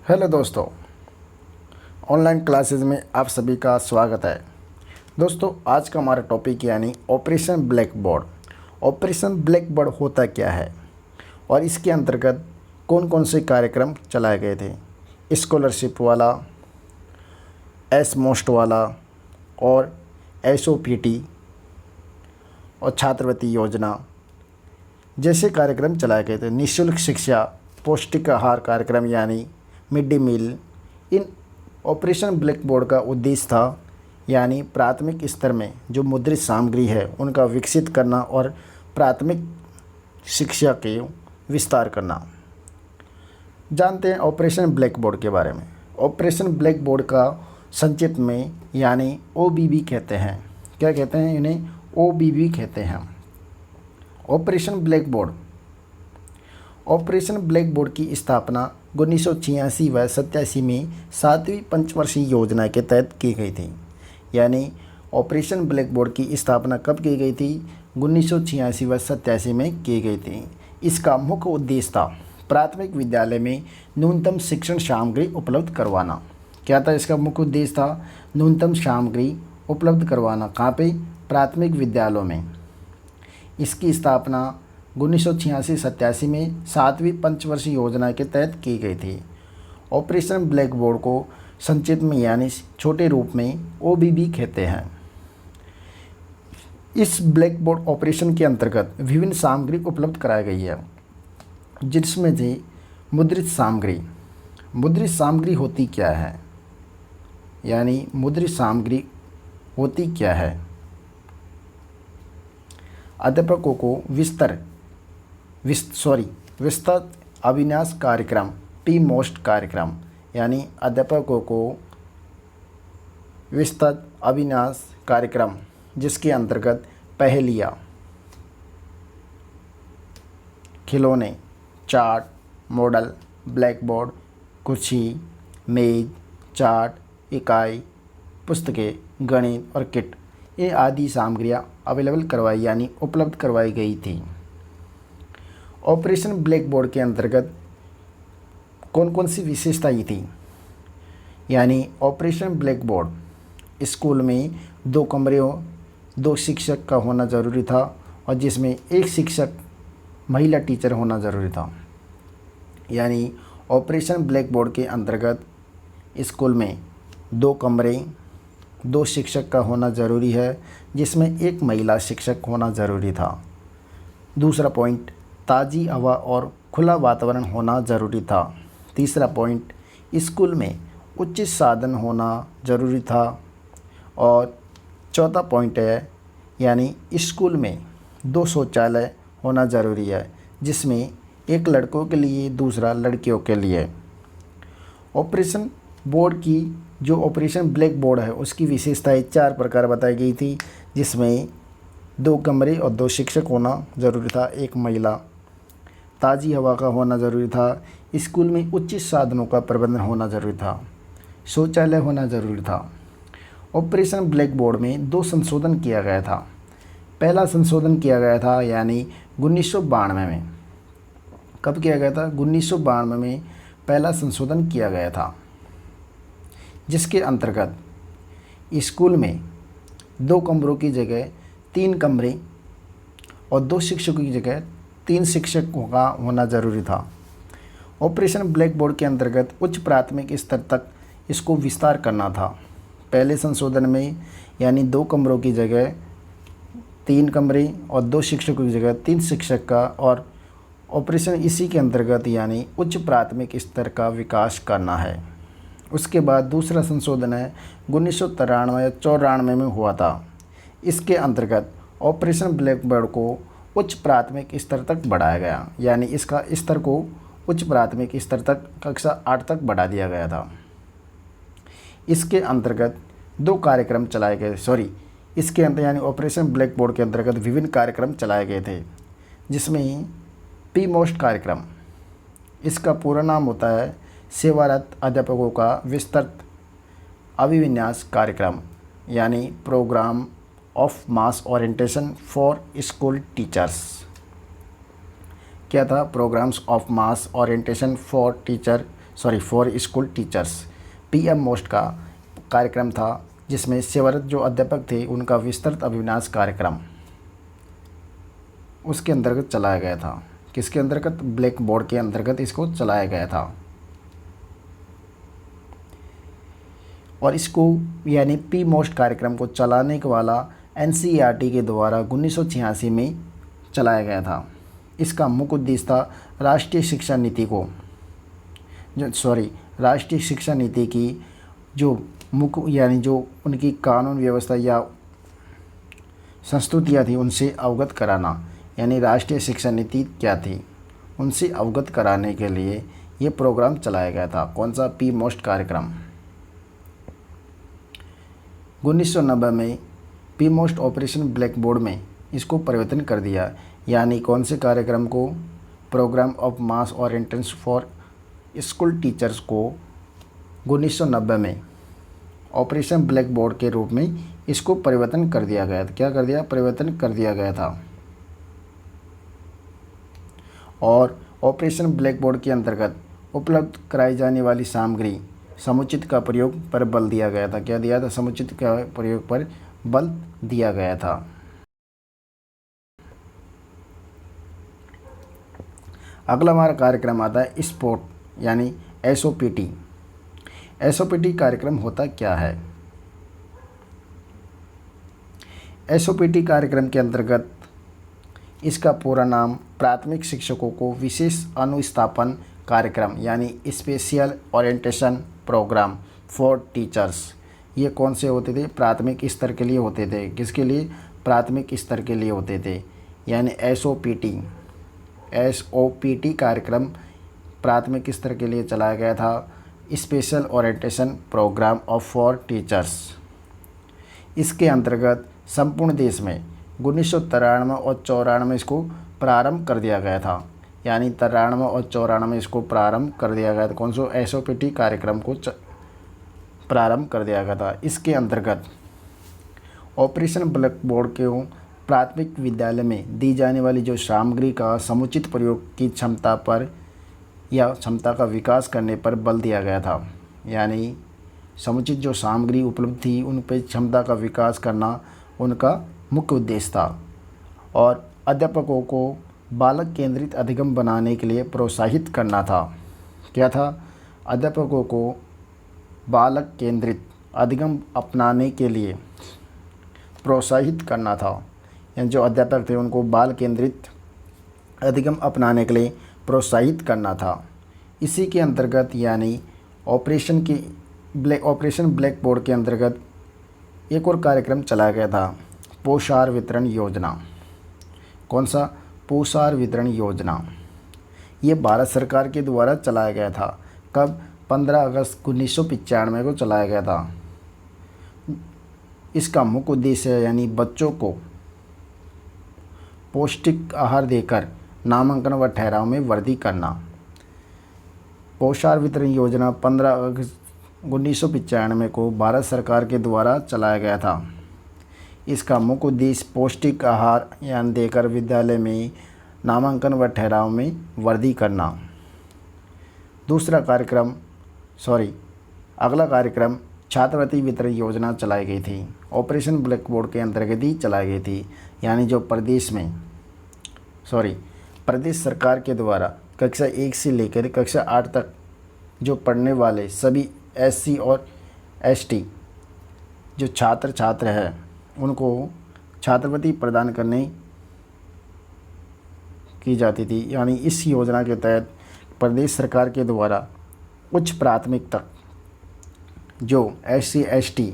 Hello दोस्तों, online classes में आप सभी का स्वागत है। दोस्तों, आज का हमारा टॉपिक यानी operation black board. Operation black board होता क्या है और इसके अंतर्गत कौन कौन से कार्यक्रम चलाए गए थे। स्कॉलरशिप वाला, एस मोस्ट वाला और SOPT और छात्रवृत्ति योजना जैसे कार्यक्रम चलाए गए थे। निःशुल्क शिक्षा, पौष्टिक आहार कार्यक्रम यानी मिड डे मील। इन ऑपरेशन ब्लैक बोर्ड का उद्देश्य था यानी प्राथमिक स्तर में जो मुद्रित सामग्री है उनका विकसित करना और प्राथमिक शिक्षा के विस्तार करना। जानते हैं ऑपरेशन ब्लैक बोर्ड के बारे में। ऑपरेशन ब्लैक बोर्ड का संक्षिप्त में यानी OBB कहते हैं। क्या कहते हैं? इन्हें OBB कहते हैं। Operation black board. Operation black board की स्थापना 1986 व 87 में 7वीं पंचवर्षीय योजना के तहत की गई थी। यानी ऑपरेशन ब्लैक बोर्ड की स्थापना कब की गई थी? 1986 व 87 में की गई थी। इसका मुख्य उद्देश्य था प्राथमिक विद्यालय में न्यूनतम शिक्षण सामग्री उपलब्ध करवाना। क्या था इसका मुख्य उद्देश्य? था न्यूनतम सामग्री उपलब्ध करवाना। कहाँ पे? प्राथमिक विद्यालयों में। इसकी स्थापना 1986-87 में 7वीं पंचवर्षीय योजना के तहत की गई थी। ऑपरेशन ब्लैक बोर्ड को संक्षिप्त में यानी छोटे रूप में OBB कहते हैं। इस ब्लैक बोर्ड ऑपरेशन के अंतर्गत विभिन्न सामग्री उपलब्ध कराई गई है, जिसमें से मुद्रित सामग्री। मुद्रित सामग्री होती क्या है? यानी मुद्रित सामग्री होती क्या है? अध्यापकों को विस्तृत अभिन्यास कार्यक्रम, PMOST कार्यक्रम यानी अध्यापकों को विस्तृत अभिन्यास कार्यक्रम जिसके अंतर्गत पहेलियाँ, खिलौने, चार्ट, मॉडल, ब्लैक बोर्ड, कुर्सी, मेज, चार्ट, इकाई, पुस्तकें, गणित और किट ये आदि सामग्रियाँ अवेलेबल करवाई यानी उपलब्ध करवाई गई थी। ऑपरेशन ब्लैक बोर्ड के अंतर्गत कौन कौन सी विशेषताएं थी? यानी ऑपरेशन ब्लैक बोर्ड स्कूल में 2 कमरे हो, 2 शिक्षक का होना ज़रूरी था और जिसमें एक शिक्षक महिला टीचर होना ज़रूरी था। यानी ऑपरेशन ब्लैक बोर्ड के अंतर्गत स्कूल में 2 कमरे, 2 शिक्षक का होना ज़रूरी है, जिसमें एक महिला शिक्षक होना ज़रूरी था। दूसरा पॉइंट, ताज़ी हवा और खुला वातावरण होना ज़रूरी था। तीसरा पॉइंट, स्कूल में उचित साधन होना ज़रूरी था। और चौथा पॉइंट है यानी स्कूल में 2 शौचालय होना ज़रूरी है, जिसमें एक लड़कों के लिए, दूसरा लड़कियों के लिए। ऑपरेशन बोर्ड की जो ऑपरेशन ब्लैक बोर्ड है उसकी विशेषताएं 4 प्रकार बताई गई थी, जिसमें 2 कमरे और 2 शिक्षक होना ज़रूरी था, एक महिला, ताज़ी हवा का होना ज़रूरी था, स्कूल में उचित साधनों का प्रबंधन होना ज़रूरी था, शौचालय होना ज़रूरी था। ऑपरेशन ब्लैक बोर्ड में 2 संशोधन किया गया था। पहला संशोधन किया गया था यानी 1992 में। कब किया गया था? 1992 में पहला संशोधन किया गया था, जिसके अंतर्गत स्कूल में 2 कमरों की जगह 3 कमरे और 2 शिक्षकों की जगह 3 शिक्षकों का होना ज़रूरी था। ऑपरेशन ब्लैक बोर्ड के अंतर्गत उच्च प्राथमिक स्तर तक इसको विस्तार करना था। पहले संशोधन में यानी 2 कमरों की जगह 3 कमरे और 2 शिक्षकों की जगह 3 शिक्षक का, और ऑपरेशन इसी के अंतर्गत यानी उच्च प्राथमिक स्तर का विकास करना है। उसके बाद दूसरा संशोधन है 1993 या 94 में हुआ था। इसके अंतर्गत ऑपरेशन ब्लैक बोर्ड को उच्च प्राथमिक स्तर तक बढ़ाया गया, यानी इसका स्तर को उच्च प्राथमिक स्तर तक कक्षा 8 तक बढ़ा दिया गया था। इसके अंतर्गत 2 कार्यक्रम चलाए गए, इसके अंतर यानी ऑपरेशन ब्लैक बोर्ड के अंतर्गत विभिन्न कार्यक्रम चलाए गए थे, जिसमें PMOST कार्यक्रम, इसका पूरा नाम होता है सेवारत अध्यापकों का विस्तृत अभिविन्यास कार्यक्रम, यानी program of mass orientation for school teachers. क्या था? Programs of mass orientation for teacher for school teachers, PMOST का कार्यक्रम था, जिसमें सेवारत जो अध्यापक थे उनका विस्तृत अभिविन्यास कार्यक्रम उसके अंतर्गत चलाया गया था। किसके अंतर्गत? ब्लैक बोर्ड के अंतर्गत इसको चलाया गया था। और इसको यानी पी मोस्ट कार्यक्रम को चलाने वाला एनसीईआरटी के द्वारा 1986 में चलाया गया था। इसका मुख्य उद्देश्य था राष्ट्रीय शिक्षा नीति की जो मुख्य यानी जो उनकी कानून व्यवस्था या संस्तुतियाँ थी उनसे अवगत कराना। यानी राष्ट्रीय शिक्षा नीति क्या थी उनसे अवगत कराने के लिए ये प्रोग्राम चलाया गया था। कौन सा? पी मोस्ट कार्यक्रम। 1990 में P most operation black board में इसको परिवर्तन कर दिया। यानी कौन से कार्यक्रम को? Program of mass orientation for school teachers को 1990 में ऑपरेशन ब्लैक बोर्ड के रूप में इसको परिवर्तन कर दिया गया था। क्या कर दिया? परिवर्तन कर दिया गया था। और ऑपरेशन ब्लैक बोर्ड के अंतर्गत उपलब्ध कराई जाने वाली सामग्री समुचित का प्रयोग पर बल दिया गया था। क्या दिया था? समुचित का प्रयोग पर बल दिया गया था। अगला हमारा कार्यक्रम आता है स्पोर्ट यानी एसओपीटी। एसओपीटी कार्यक्रम होता क्या है? एसओपीटी कार्यक्रम के अंतर्गत इसका पूरा नाम प्राथमिक शिक्षकों को विशेष अनुस्थापन कार्यक्रम यानी special orientation program for teachers. ये कौन से होते थे? प्राथमिक स्तर के लिए होते थे। किसके लिए? प्राथमिक स्तर के लिए होते थे। यानी एसओपीटी कार्यक्रम प्राथमिक स्तर के लिए चलाया गया था। Special orientation program of for teachers. इसके अंतर्गत संपूर्ण देश में 1993 और 94 में इसको प्रारंभ कर दिया गया था। यानी 93 और 94 में इसको प्रारंभ कर दिया गया था। कौन सा? एसओपीटी कार्यक्रम को प्रारंभ कर दिया गया था। इसके अंतर्गत ऑपरेशन ब्लैक बोर्ड के प्राथमिक विद्यालय में दी जाने वाली जो सामग्री का समुचित प्रयोग की क्षमता पर या क्षमता का विकास करने पर बल दिया गया था। यानी समुचित जो सामग्री उपलब्ध थी उन पर क्षमता का विकास करना उनका मुख्य उद्देश्य था। और अध्यापकों को बालक केंद्रित अधिगम बनाने के लिए प्रोत्साहित करना था। क्या था? अध्यापकों को बालक केंद्रित अधिगम अपनाने के लिए प्रोत्साहित करना था। यानी जो अध्यापक थे उनको बाल केंद्रित अधिगम अपनाने के लिए प्रोत्साहित करना था। इसी के अंतर्गत यानी ऑपरेशन ब्लैक बोर्ड के अंतर्गत एक और कार्यक्रम चलाया गया था, पोषाहार वितरण योजना। कौन सा? पोषाहार वितरण योजना। ये भारत सरकार के द्वारा चलाया गया था। कब? 15 अगस्त 1995 को चलाया गया था। इसका मुख्य उद्देश्य यानी बच्चों को पौष्टिक आहार देकर नामांकन व ठहराव में वृद्धि करना। पोषाहार वितरण योजना 15 अगस्त 1995 को भारत सरकार के द्वारा चलाया गया था। इसका मुख्य उद्देश्य पौष्टिक आहार यानी देकर विद्यालय में नामांकन व ठहराव में वृद्धि करना। अगला कार्यक्रम छात्रवृत्ति वितरण योजना चलाई गई थी। ऑपरेशन ब्लैक बोर्ड के अंतर्गत ही चलाई गई थी। यानी जो प्रदेश सरकार के द्वारा कक्षा 1 से लेकर कक्षा 8 तक जो पढ़ने वाले सभी SC और ST जो छात्र हैं उनको छात्रवृत्ति प्रदान करने की जाती थी। यानी इस योजना के तहत प्रदेश सरकार के द्वारा उच्च प्राथमिक तक जो SC ST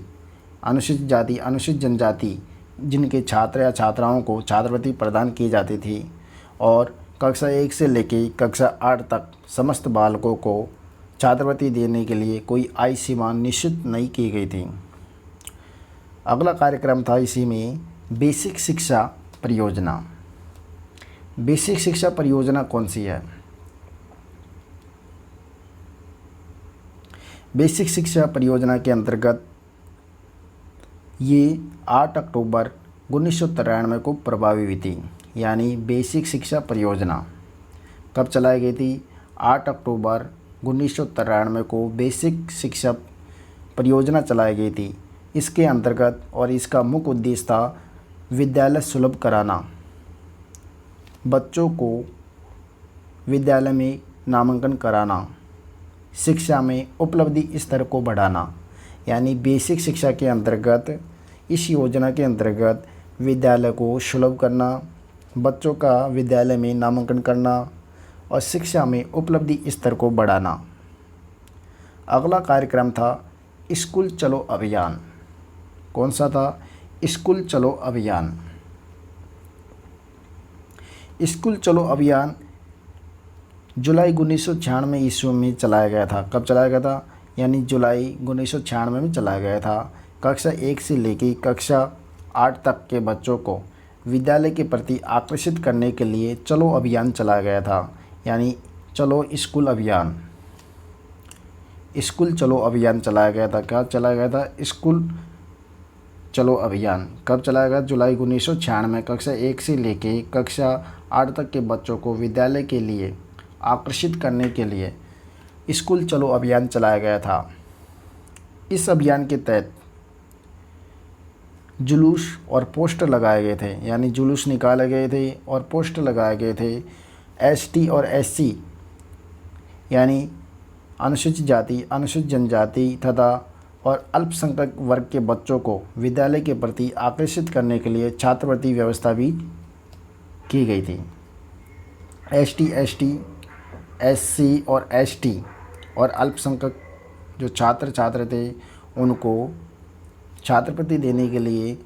अनुसूचित जाति अनुसूचित जनजाति जिनके छात्र या छात्राओं को छात्रवृत्ति प्रदान की जाती थी और कक्षा 1 से लेकर कक्षा 8 तक समस्त बालकों को छात्रवृत्ति देने के लिए कोई आय सीमा निश्चित नहीं की गई थी। अगला कार्यक्रम था इसी में बेसिक शिक्षा परियोजना। बेसिक शिक्षा परियोजना कौन सी है? बेसिक शिक्षा परियोजना के अंतर्गत ये 8 अक्टूबर 1993 को प्रभावी हुई थी। यानी बेसिक शिक्षा परियोजना कब चलाई गई थी? 8 अक्टूबर 1993 को बेसिक शिक्षा परियोजना चलाई गई थी। इसके अंतर्गत और इसका मुख्य उद्देश्य था विद्यालय सुलभ कराना, बच्चों को विद्यालय में नामांकन कराना, शिक्षा में उपलब्धि स्तर को बढ़ाना। यानी बेसिक शिक्षा के अंतर्गत इस योजना के अंतर्गत विद्यालय को सुलभ करना, बच्चों का विद्यालय में नामांकन करना और शिक्षा में उपलब्धि स्तर को बढ़ाना। अगला कार्यक्रम था स्कूल चलो अभियान। कौन सा था? स्कूल चलो अभियान। स्कूल चलो अभियान जुलाई 1996 ईस्वी में चलाया गया था। कब चलाया गया था? यानी जुलाई 1996 में चलाया गया था। कक्षा 1 से लेकर कक्षा 8 तक के बच्चों को विद्यालय के प्रति आकर्षित करने के लिए चलो अभियान चलाया गया था। यानी चलो स्कूल अभियान, स्कूल चलो अभियान चलाया गया था। क्या चलाया गया था? स्कूल चलो अभियान। कब चलाया गया? जुलाई 1996 में कक्षा 1 से लेकर कक्षा 8 तक के बच्चों को विद्यालय के लिए आकर्षित करने के लिए स्कूल चलो अभियान चलाया गया था। इस अभियान के तहत जुलूस और पोस्टर लगाए गए थे। यानी जुलूस निकाले गए थे और पोस्टर लगाए गए थे। एसटी और एससी यानी अनुसूचित जाति, अनुसूचित जनजाति तथा और अल्पसंख्यक वर्ग के बच्चों को विद्यालय के प्रति आकर्षित करने के लिए छात्रवृत्ति व्यवस्था भी की गई थी। एसटी, एससी और एसटी और अल्पसंख्यक जो छात्र थे उनको छात्रवृत्ति देने के लिए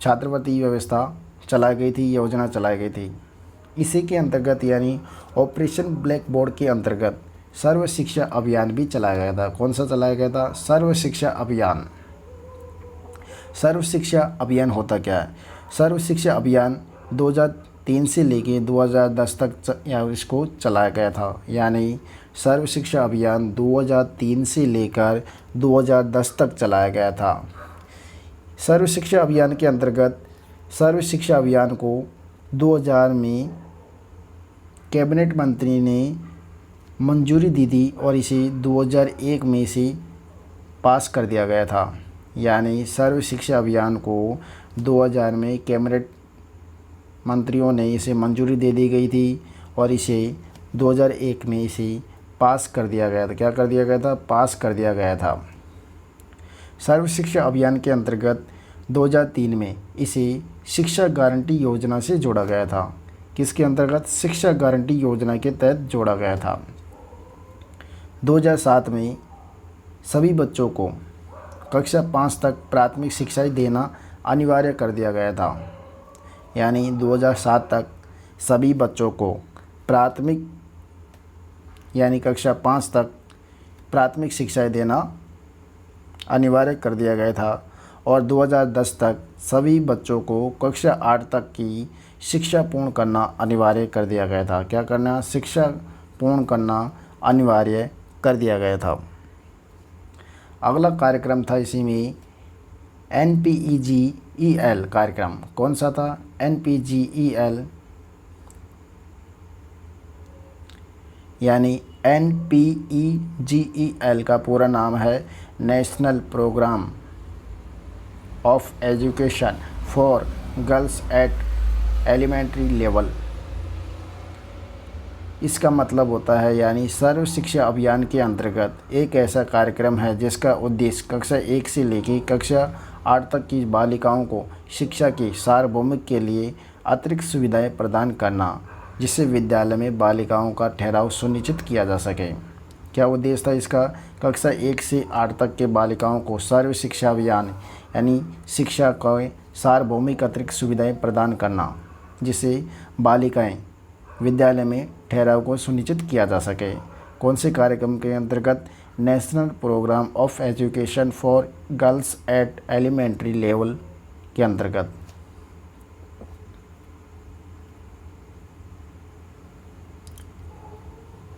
छात्रवृत्ति व्यवस्था चलाई गई थी, योजना चलाई गई थी। इसी के अंतर्गत यानी ऑपरेशन ब्लैक बोर्ड के अंतर्गत सर्व शिक्षा अभियान भी चलाया गया था। कौन सा चलाया गया था? सर्व शिक्षा अभियान। सर्व शिक्षा अभियान होता क्या है? सर्व शिक्षा अभियान 2003 से लेके 2010 तक इसको चलाया गया था। यानी सर्व शिक्षा अभियान 2003 से लेकर 2010 तक चलाया गया था। सर्व शिक्षा अभियान के अंतर्गत सर्व शिक्षा अभियान को 2000 में कैबिनेट मंत्री ने मंजूरी दी थी और इसे 2001 में से पास कर दिया गया था। यानी सर्व शिक्षा अभियान को 2000 में कैबिनेट मंत्रियों ने इसे मंजूरी दे दी गई थी और इसे 2001 में इसे पास कर दिया गया था। क्या कर दिया गया था? पास कर दिया गया था। सर्व शिक्षा अभियान के अंतर्गत 2003 में इसे शिक्षा गारंटी योजना से जोड़ा गया था। किसके अंतर्गत? शिक्षा गारंटी योजना के तहत जोड़ा गया था। 2007 में सभी बच्चों को कक्षा 5 तक प्राथमिक शिक्षा देना अनिवार्य कर दिया गया था। यानी 2007 तक सभी बच्चों को प्राथमिक यानी कक्षा 5 तक प्राथमिक शिक्षा देना अनिवार्य कर दिया गया था और 2010 तक सभी बच्चों को कक्षा 8 तक की शिक्षा पूर्ण करना अनिवार्य कर दिया गया था। क्या करना? शिक्षा पूर्ण करना अनिवार्य कर दिया गया था। अगला कार्यक्रम था इसी में NPEGEL कार्यक्रम। कौन सा था? NPGEL यानी NPEGEL का पूरा नाम है national program of education for girls at elementary level. इसका मतलब होता है यानी सर्व शिक्षा अभियान के अंतर्गत एक ऐसा कार्यक्रम है जिसका उद्देश्य कक्षा 1 से लेकर कक्षा 8 तक की बालिकाओं को शिक्षा के सार्वभौमिक के लिए अतिरिक्त सुविधाएं प्रदान करना, जिससे विद्यालय में बालिकाओं का ठहराव सुनिश्चित किया जा सके। क्या उद्देश्य था इसका? कक्षा 1 से 8 तक के बालिकाओं को सर्व शिक्षा अभियान यानी शिक्षा को सार्वभौमिक अतिरिक्त सुविधाएं प्रदान करना, जिससे बालिकाएं विद्यालय में ठहराव को सुनिश्चित किया जा सके। कौन से कार्यक्रम के अंतर्गत? National program of education for girls at elementary level के अंतर्गत।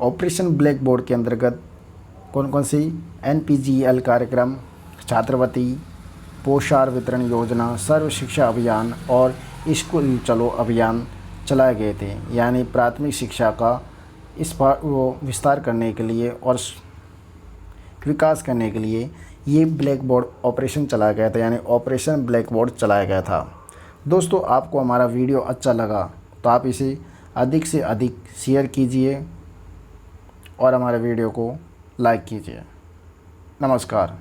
ऑपरेशन ब्लैक बोर्ड के अंतर्गत कौन कौन सी NPGEL कार्यक्रम, छात्रवृत्ति, पोषाहार वितरण योजना, सर्व शिक्षा अभियान और स्कूल चलो अभियान चलाए गए थे। यानी प्राथमिक शिक्षा का वो विस्तार करने के लिए और विकास करने के लिए ये ब्लैक बोर्ड ऑपरेशन चलाया गया था, यानी ऑपरेशन ब्लैक बोर्ड चलाया गया था। दोस्तों, आपको हमारा वीडियो अच्छा लगा तो आप इसे अधिक से अधिक शेयर कीजिए और हमारे वीडियो को लाइक कीजिए। नमस्कार।